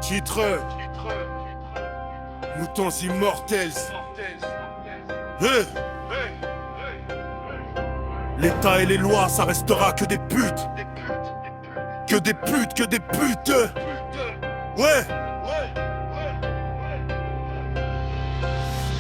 Titre Moutons immortels. L'État et les lois, ça restera que des putes. Que des putes, que des putes. Ouais.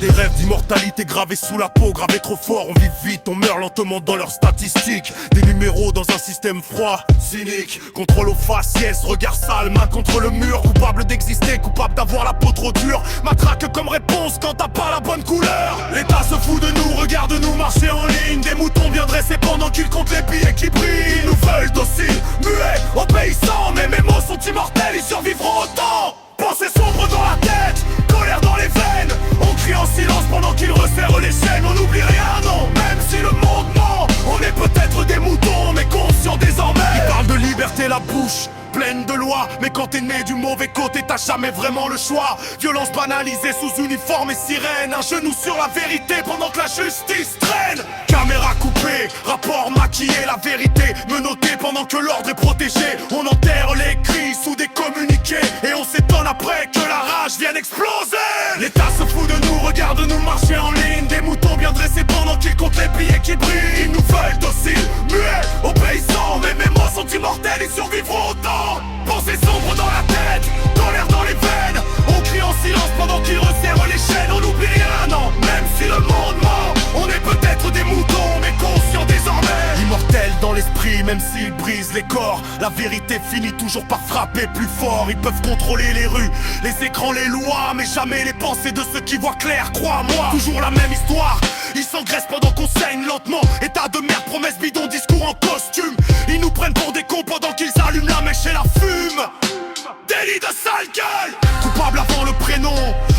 Des rêves d'immortalité gravés sous la peau, gravés trop fort. On vit vite, on meurt lentement dans leurs statistiques. Des numéros dans un système froid, cynique. Contrôle aux faciès, regard sale, main contre le mur. Coupable d'exister, coupable d'avoir la peau trop dure. Matraque comme réponse quand t'as pas la bonne couleur. L'État se fout de nous, regarde-nous marcher en ligne. Des moutons bien dressés pendant qu'ils comptent les billets qui brillent. Ils nous veulent dociles, muets, obéissants. Mais mes mots sont immortels, ils survivront autant. Pensée sombre dans la tête, colère dans les veines. On crie en silence pendant qu'ils resserrent les chaînes. On n'oublie rien, non, même si le monde ment. On est peut-être des moutons, mais conscients désormais. Ils parlent de liberté, la bouche pleine de lois. Mais quand t'es né du mauvais côté, t'as jamais vraiment le choix. Violence banalisée sous uniforme et sirène. Un genou sur la vérité pendant que la justice traîne. Caméra coupée, rapport maquillé, la vérité menottée pendant que l'ordre est protégé. On enterre les cris sous des communiqués et on s'étonne après que la rage vienne exploser. L'État se fout de nous, regarde-nous marcher en ligne. Des moutons bien dressés pendant qu'ils comptent les billets qui brillent. Ils nous veulent dociles, muets, obéissants. Mais mes mots sont immortels, ils survivront autant. Pensée sombre dans la tête, colère dans les veines. On crie en silence pendant qu'ils resserrent les chaînes. On n'oublie rien, non, même si le monde ment. On est peut-être des moutons, mais conscients désormais. Immortels dans l'esprit, même s'ils brisent les corps. La vérité finit toujours par frapper plus fort. Ils peuvent contrôler les rues, les écrans, les lois, mais jamais les pensées de ceux qui voient clair, crois-moi. Toujours la même histoire, ils s'engraissent pendant qu'on saigne lentement. État de merde, promesses bidons, discours en costume. Ils nous prennent pour des cons pendant qu'ils allument la mèche et la fume. Délit de sale gueule, coupable avant le prénom.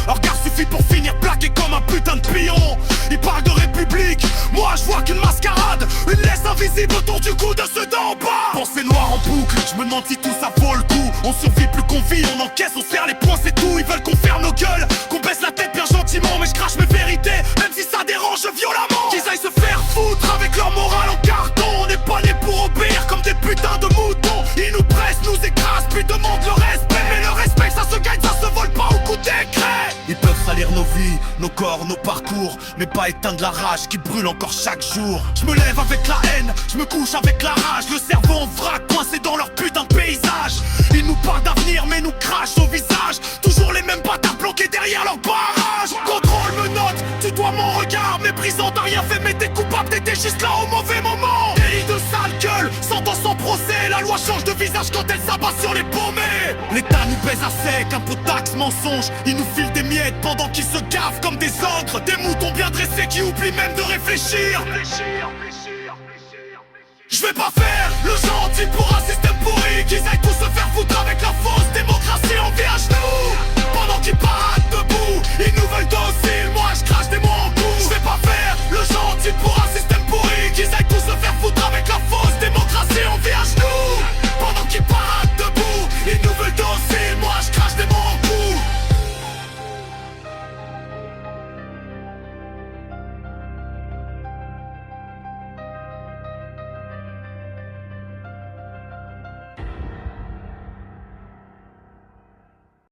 Leur regard suffit pour finir plaqué comme un putain de pion. Ils parlent de république, moi je vois qu'une mascarade. Une laisse invisible autour du cou de ceux d'en bas. Pensée noire en boucle, je me demande si tout ça vaut le coup. On survit plus qu'on vit, on encaisse, on serre les poings, c'est tout. Ils veulent qu'on ferme nos gueules, qu'on baisse la tête bien gentiment. Mais je crache mes vérités, même si ça dérange violemment. Qu'ils aillent se faire foutre avec leur morale en carton. On n'est pas nés pour obéir comme des putains de moutons. Ils nous pressent, nous écrasent, puis demandent le respect. Mais le respect ça se gagne, ça se vole pas au coup d'écret. Ils peuvent salir nos vies, nos corps, nos parcours, mais pas éteindre la rage qui brûle encore chaque jour. Je me lève avec la haine, je me couche avec la rage. Le cerveau en vrac, coincé dans leur putain de paysage. Ils nous parlent d'avenir mais nous crachent au visage. Toujours les mêmes bâtards bloqués derrière leur barrage. Contrôle, menotte, tutoiement, regard méprisant. T'as rien fait mais t'es coupable, t'étais juste là au mauvais moment. Délit de sale gueule, sentence sans procès. La loi change de visage quand elle s'abat sur les paumés. L'État nous baise à sec, un peu taxe, mensonge. Ils nous filent des miettes pendant qu'ils se gavent comme des ogres. Des moutons bien dressés qui oublient même de réfléchir. Je vais pas faire le gentil pour un système pourri. Qu'ils aillent tous se faire foutre avec la fausse démocratie en vie à genoux. Pendant qu'ils paradent debout, ils nous veulent dosser.